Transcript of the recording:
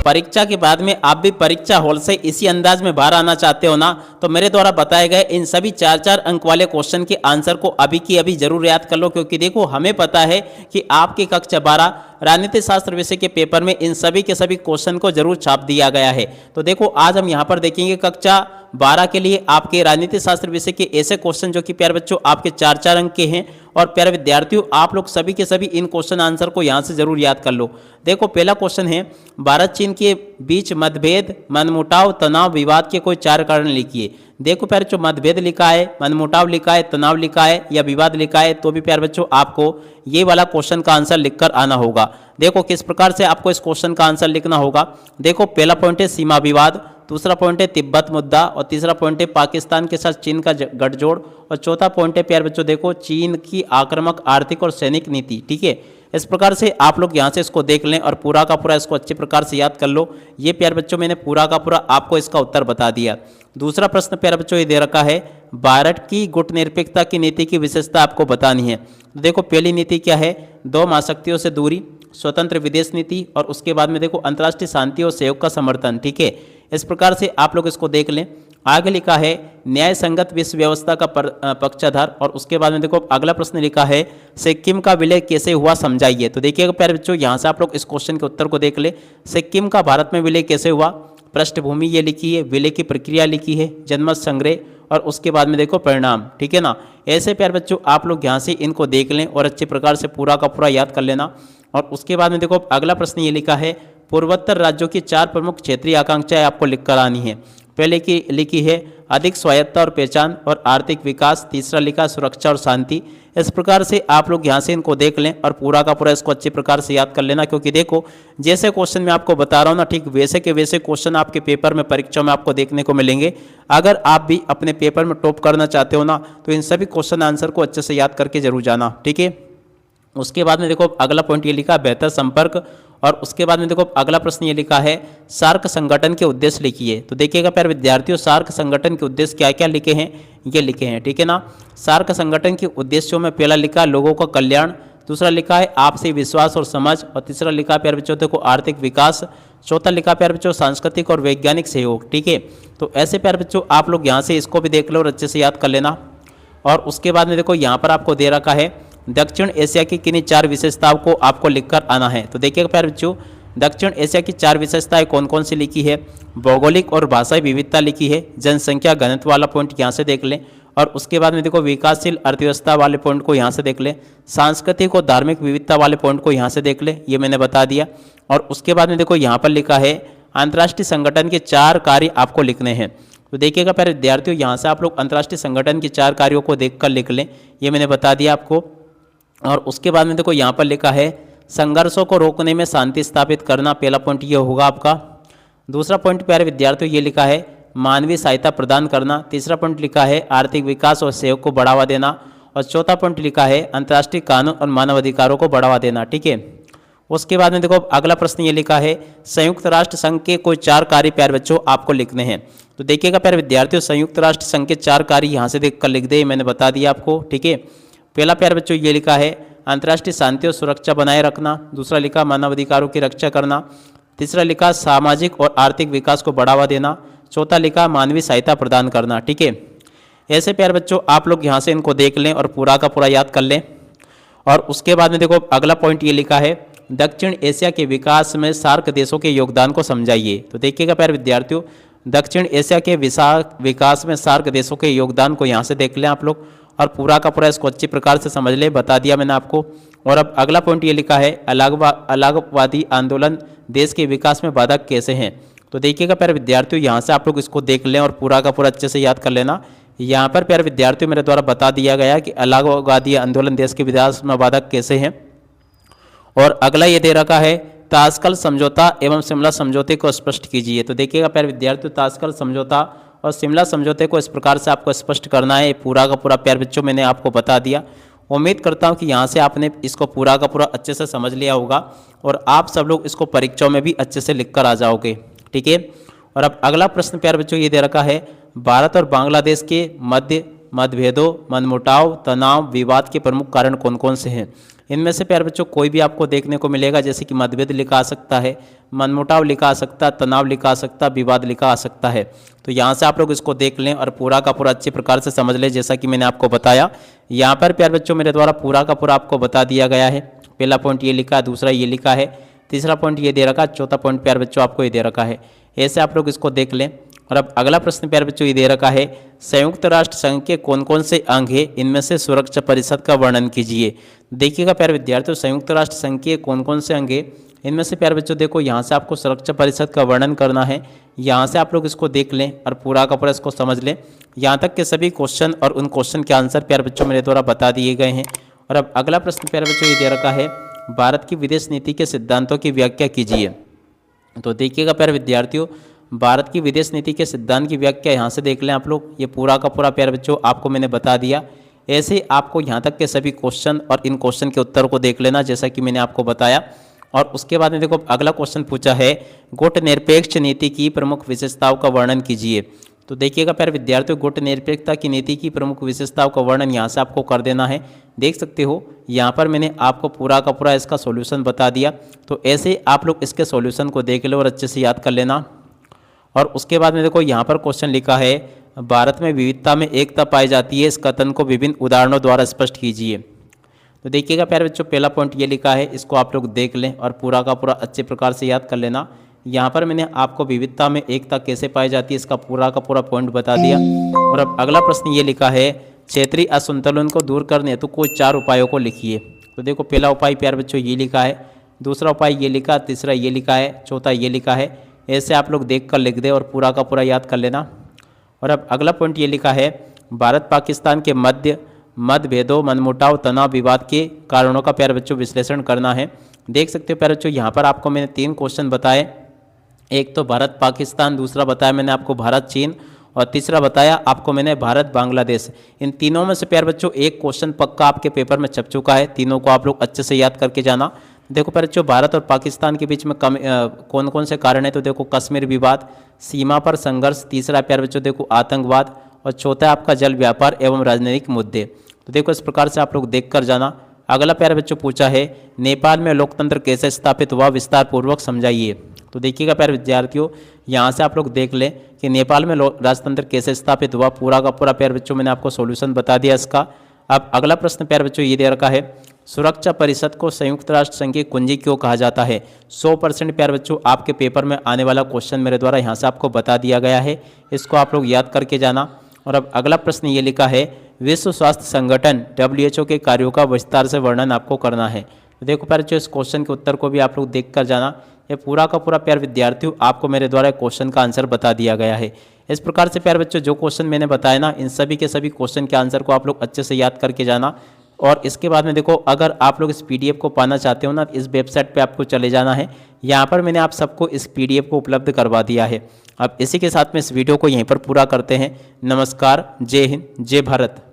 परीक्षा के बाद में आप भी परीक्षा हॉल से इसी अंदाज में बाहर आना चाहते हो ना, तो मेरे द्वारा बताए गए इन सभी 4-4 अंक वाले क्वेश्चन के आंसर को अभी की अभी जरूर याद कर लो, क्योंकि देखो हमें पता है कि आपकी कक्षा 12 राजनीति शास्त्र विषय के पेपर में इन सभी के सभी क्वेश्चन को जरूर छाप दिया गया है। तो देखो आज हम यहाँ पर देखेंगे कक्षा 12 के लिए आपके राजनीति शास्त्र विषय के ऐसे क्वेश्चन जो कि प्यारे बच्चों आपके 4-4 अंक के हैं। और प्यारे विद्यार्थियों, आप लोग सभी के सभी इन क्वेश्चन आंसर को यहाँ से जरूर याद कर लो। देखो पहला क्वेश्चन है, भारत चीन के बीच मतभेद, मनमुटाव, तनाव, विवाद के कोई 4 कारण लिखिए। देखो प्यारे बच्चों, मतभेद लिखा है, मनमुटाव लिखा है, तनाव लिखा है या विवाद लिखा है, तो भी प्यारे बच्चों आपको ये वाला क्वेश्चन का आंसर लिखकर आना होगा। देखो किस प्रकार से आपको इस क्वेश्चन का आंसर लिखना होगा। देखो पहला पॉइंट है सीमा विवाद, दूसरा पॉइंट है तिब्बत मुद्दा, और तीसरा पॉइंट है पाकिस्तान के साथ चीन का गठजोड़, और चौथा पॉइंट है प्यारे बच्चों देखो चीन की आक्रामक आर्थिक और सैनिक नीति। ठीक है, इस प्रकार से आप लोग यहाँ से इसको देख लें और पूरा का पूरा इसको अच्छे प्रकार से याद कर लो। ये प्यारे बच्चों मैंने पूरा का पूरा आपको इसका उत्तर बता दिया। दूसरा प्रश्न प्यारे बच्चों ये दे रखा है, भारत की गुटनिरपेक्षता की नीति की विशेषता आपको बतानी है। तो देखो पहली नीति क्या है, 2 महाशक्तियों से दूरी, स्वतंत्र विदेश नीति, और उसके बाद में देखो अंतर्राष्ट्रीय शांति और सहयोग का समर्थन। ठीक है, इस प्रकार से आप लोग इसको देख लें। आगे लिखा है न्याय संगत विश्व व्यवस्था का पक्षाधार, और उसके बाद में देखो अगला प्रश्न लिखा है सिक्किम का विलय कैसे हुआ समझाइए। तो देखिएगा प्यारे बच्चों, यहाँ से आप लोग इस क्वेश्चन के उत्तर को देख ले। सिक्किम का भारत में विलय कैसे हुआ, पृष्ठभूमि ये लिखी है, विलय की प्रक्रिया लिखी है, जनमत संग्रह, और उसके बाद में देखो परिणाम। ठीक है ना, ऐसे प्यारे बच्चों आप लोग यहाँ से इनको देख लें और अच्छे प्रकार से पूरा का पूरा याद कर लेना। और उसके बाद में देखो अगला प्रश्न ये लिखा है पूर्वोत्तर राज्यों की 4 प्रमुख क्षेत्रीय आकांक्षाएं आपको लिखकर आनी है। पहले की लिखी है अधिक स्वायत्तता और पहचान और आर्थिक विकास, तीसरा लिखा सुरक्षा और शांति। इस प्रकार से आप लोग यहाँ से इनको देख लें और पूरा का पूरा इसको अच्छे प्रकार से याद कर लेना, क्योंकि देखो जैसे क्वेश्चन मैं आपको बता रहा हूँ ना, ठीक वैसे के वैसे क्वेश्चन आपके पेपर में परीक्षा में आपको देखने को मिलेंगे। अगर आप भी अपने पेपर में टॉप करना चाहते हो ना, तो इन सभी क्वेश्चन आंसर को अच्छे से याद करके जरूर जाना। ठीक है, उसके बाद में देखो अगला पॉइंट ये लिखा बेहतर संपर्क, और उसके बाद में देखो अगला प्रश्न ये लिखा है सार्क संगठन के उद्देश्य लिखिए। तो देखिएगा प्यारे विद्यार्थियों, सार्क संगठन के उद्देश्य क्या क्या लिखे हैं, ये लिखे हैं। ठीक है ना, सार्क संगठन के उद्देश्यों में पहला लिखा लोगों का कल्याण, दूसरा लिखा है आपसी विश्वास और समझ, और तीसरा लिखा प्यारे बच्चों देखो आर्थिक विकास, चौथा लिखा प्यारे बच्चों सांस्कृतिक और वैज्ञानिक सहयोग। ठीक है, तो ऐसे प्यारे बच्चों आप लोग यहाँ से इसको भी देख लो और अच्छे से याद कर लेना। और उसके बाद में देखो यहाँ पर आपको दे रखा है दक्षिण एशिया की किन्हीं 4 विशेषताओं को आपको लिखकर आना है। तो देखिएगा प्यारे बच्चों, दक्षिण एशिया की 4 विशेषताएं कौन कौन सी लिखी है, भौगोलिक और भाषाई विविधता लिखी है, जनसंख्या घनत्व वाला पॉइंट यहाँ से देख लें, और उसके बाद में देखो विकासशील अर्थव्यवस्था वाले पॉइंट को यहाँ से देख लें, सांस्कृतिक और धार्मिक विविधता वाले पॉइंट को यहाँ से देख लें, ये मैंने बता दिया। और उसके बाद में देखो यहाँ पर लिखा है अंतर्राष्ट्रीय संगठन के 4 कार्य आपको लिखने हैं। तो देखिएगा प्यारे विद्यार्थियों, यहाँ से आप लोग अंतर्राष्ट्रीय संगठन के 4 कार्यों को देखकर लिख लें, ये मैंने बता दिया आपको। और उसके बाद में देखो यहाँ पर लिखा है संघर्षों को रोकने में शांति स्थापित करना, पहला पॉइंट ये होगा आपका। दूसरा पॉइंट प्यारे विद्यार्थियों ये लिखा है मानवीय सहायता प्रदान करना, तीसरा पॉइंट लिखा है आर्थिक विकास और सहयोग को बढ़ावा देना, और चौथा पॉइंट लिखा है अंतर्राष्ट्रीय कानून और मानव अधिकारों को बढ़ावा देना। ठीक है, उसके बाद में देखो अगला प्रश्न ये लिखा है संयुक्त राष्ट्र संघ के कोई 4 कार्य प्यारे बच्चों आपको लिखने हैं। तो देखिएगा प्यारे विद्यार्थियों, संयुक्त राष्ट्र संघ के 4 कार्य यहाँ से देख कर लिख दे, मैंने बता दिया आपको। ठीक है, पहला प्यारे बच्चों ये लिखा है अंतर्राष्ट्रीय शांति और सुरक्षा बनाए रखना, दूसरा लिखा मानवाधिकारों की रक्षा करना, तीसरा लिखा सामाजिक और आर्थिक विकास को बढ़ावा देना, चौथा लिखा मानवीय सहायता प्रदान करना। ठीक है, ऐसे प्यारे बच्चों आप लोग यहाँ से इनको देख लें और पूरा का पूरा याद कर लें। और उसके बाद में देखो अगला पॉइंट ये लिखा है दक्षिण एशिया के विकास में सार्क देशों के योगदान को समझाइए। तो देखिएगा प्यारे विद्यार्थियों, दक्षिण एशिया के विकास में सार्क देशों के योगदान को यहाँ से देख लें आप लोग, और पूरा का पूरा इसको अच्छी प्रकार से समझ ले, बता दिया मैंने आपको। और अब अगला पॉइंट ये लिखा है अलगवादी आंदोलन देश के विकास में बाधक कैसे हैं। तो देखिएगा प्यारे विद्यार्थियों, यहाँ से आप लोग इसको देख लें और पूरा का पूरा अच्छे से याद कर लेना। यहाँ पर प्यारे विद्यार्थियों मेरे द्वारा बता दिया गया कि अलगवादी आंदोलन देश के विकास में बाधक कैसे हैं। और अगला ये दे रखा है ताशकल समझौता एवं शिमला समझौते को स्पष्ट कीजिए। तो देखिएगा प्यारे विद्यार्थियों, ताशकल समझौता और शिमला समझौते को इस प्रकार से आपको स्पष्ट करना है। पूरा का पूरा प्यारे बच्चों मैंने आपको बता दिया। उम्मीद करता हूं कि यहाँ से आपने इसको पूरा का पूरा अच्छे से समझ लिया होगा और आप सब लोग इसको परीक्षाओं में भी अच्छे से लिख कर आ जाओगे। ठीक है, और अब अगला प्रश्न प्यारे बच्चों ये दे रखा है भारत और बांग्लादेश के मध्य मतभेदों, मनमुटाव, तनाव, विवाद के प्रमुख कारण कौन कौन से हैं। इनमें से प्यारे बच्चों कोई भी आपको देखने को मिलेगा, जैसे कि मतभेद लिखा आ सकता है, मनमुटाव लिखा आ सकता है, तनाव लिखा आ सकता है, विवाद लिखा आ सकता है। तो यहाँ से आप लोग इसको देख लें और पूरा का पूरा अच्छे प्रकार से समझ लें, जैसा कि मैंने आपको बताया। यहाँ पर प्यारे बच्चों मेरे द्वारा पूरा का पूरा आपको बता दिया गया है। पहला पॉइंट ये लिखा है, दूसरा ये लिखा है, तीसरा पॉइंट ये दे रखा है, चौथा पॉइंट प्यारे बच्चों आपको ये दे रखा है। ऐसे आप लोग इसको देख लें। और अब अगला प्रश्न प्यारे बच्चों ये दे रखा है, संयुक्त राष्ट्र संघ के कौन कौन से अंग हैं, इनमें से सुरक्षा परिषद का वर्णन कीजिए। देखिएगा प्यारे विद्यार्थियों, संयुक्त राष्ट्र संघ के कौन कौन से अंग हैं, इनमें से प्यारे बच्चों देखो यहाँ से आपको सुरक्षा परिषद का वर्णन करना है। यहाँ से आप लोग इसको देख लें और पूरा का पूरा इसको समझ लें। यहाँ तक के सभी क्वेश्चन और उन क्वेश्चन के आंसर प्यारे बच्चों मेरे द्वारा बता दिए गए हैं। और अब अगला प्रश्न प्यारे बच्चों ये दे रखा है, भारत की विदेश नीति के सिद्धांतों की व्याख्या कीजिए। तो देखिएगा प्यारे विद्यार्थियों, भारत की विदेश नीति के सिद्धांत की व्याख्या यहाँ से देख लें आप लोग। ये पूरा का पूरा प्यारे बच्चों आपको मैंने बता दिया। ऐसे आपको यहाँ तक के सभी क्वेश्चन और इन क्वेश्चन के उत्तर को देख लेना, जैसा कि मैंने आपको बताया। और उसके बाद में देखो अगला क्वेश्चन पूछा है, गुट निरपेक्ष नीति की प्रमुख विशेषताओं का वर्णन कीजिए। तो देखिएगा प्यारे विद्यार्थियों, गुट निरपेक्षता की नीति की प्रमुख विशेषताओं का वर्णन यहाँ से आपको कर देना है। देख सकते हो यहाँ पर मैंने आपको पूरा का पूरा इसका सॉल्यूशन बता दिया। तो ऐसे आप लोग इसके सॉल्यूशन को देख लो और अच्छे से याद कर लेना। और उसके बाद में देखो यहाँ पर क्वेश्चन लिखा है, भारत में विविधता में एकता पाई जाती है, इस कथन को विभिन्न उदाहरणों द्वारा स्पष्ट कीजिए। तो देखिएगा प्यारे बच्चों, पहला पॉइंट ये लिखा है, इसको आप लोग देख लें और पूरा का पूरा अच्छे प्रकार से याद कर लेना। यहाँ पर मैंने आपको विविधता में एकता कैसे पाई जाती है इसका पूरा का पूरा पॉइंट बता दिया। और अब अगला प्रश्न ये लिखा है, क्षेत्रीय असंतुलन को दूर करने हेतु कोई 4 उपायों को लिखिए। तो देखो पहला उपाय प्यारे बच्चों ये लिखा है, दूसरा उपाय ये लिखा, तीसरा ये लिखा है, चौथा ये लिखा है। ऐसे आप लोग देख कर लिख दे और पूरा का पूरा याद कर लेना। और अब अगला पॉइंट ये लिखा है, भारत पाकिस्तान के मध्य मतभेदों, मनमुटाव, तनाव, विवाद के कारणों का प्यारे बच्चों विश्लेषण करना है। देख सकते हो प्यारे बच्चों, यहाँ पर आपको मैंने 3 क्वेश्चन बताए। एक तो भारत पाकिस्तान, दूसरा बताया मैंने आपको भारत चीन, और तीसरा बताया आपको मैंने भारत बांग्लादेश। इन तीनों में से प्यारे बच्चों एक क्वेश्चन पक्का आपके पेपर में छप चुका है। तीनों को आप लोग अच्छे से याद करके जाना। देखो प्यारे बच्चों, भारत और पाकिस्तान के बीच में कौन कौन से कारण है, तो देखो कश्मीर विवाद, सीमा पर संघर्ष, तीसरा प्यारे बच्चों देखो आतंकवाद, और चौथा आपका जल व्यापार एवं राजनीतिक मुद्दे। तो देखो इस प्रकार से आप लोग देख कर जाना। अगला प्यारे बच्चों पूछा है, नेपाल में लोकतंत्र कैसे स्थापित हुआ, विस्तार पूर्वक समझाइए। तो देखिएगा प्यारे विद्यार्थियों, यहाँ से आप लोग देख लें कि नेपाल में राजतंत्र कैसे स्थापित हुआ। पूरा का पूरा प्यारे बच्चों मैंने आपको सॉल्यूशन बता दिया इसका। अब अगला प्रश्न प्यारे बच्चों ये दे रखा है, सुरक्षा परिषद को संयुक्त राष्ट्र संघ की कुंजी क्यों कहा जाता है। 100% प्यारे बच्चों आपके पेपर में आने वाला क्वेश्चन मेरे द्वारा यहाँ से आपको बता दिया गया है। इसको आप लोग याद करके जाना। और अब अगला प्रश्न ये लिखा है, विश्व स्वास्थ्य संगठन WHO के कार्यों का विस्तार से वर्णन आपको करना है। तो देखो प्यारे बच्चों, इस क्वेश्चन के उत्तर को भी आप लोग देख कर जाना। ये पूरा का पूरा प्यारे विद्यार्थियों आपको मेरे द्वारा क्वेश्चन का आंसर बता दिया गया है। इस प्रकार से प्यारे बच्चों जो क्वेश्चन मैंने बताया ना, इन सभी के सभी क्वेश्चन के आंसर को आप लोग अच्छे से याद करके जाना। और इसके बाद में देखो, अगर आप लोग इस PDF को पाना चाहते हो ना, इस वेबसाइट पे आपको चले जाना है। यहाँ पर मैंने आप सबको इस PDF को उपलब्ध करवा दिया है। अब इसी के साथ में इस वीडियो को यहीं पर पूरा करते हैं। नमस्कार, जय हिंद, जय भारत।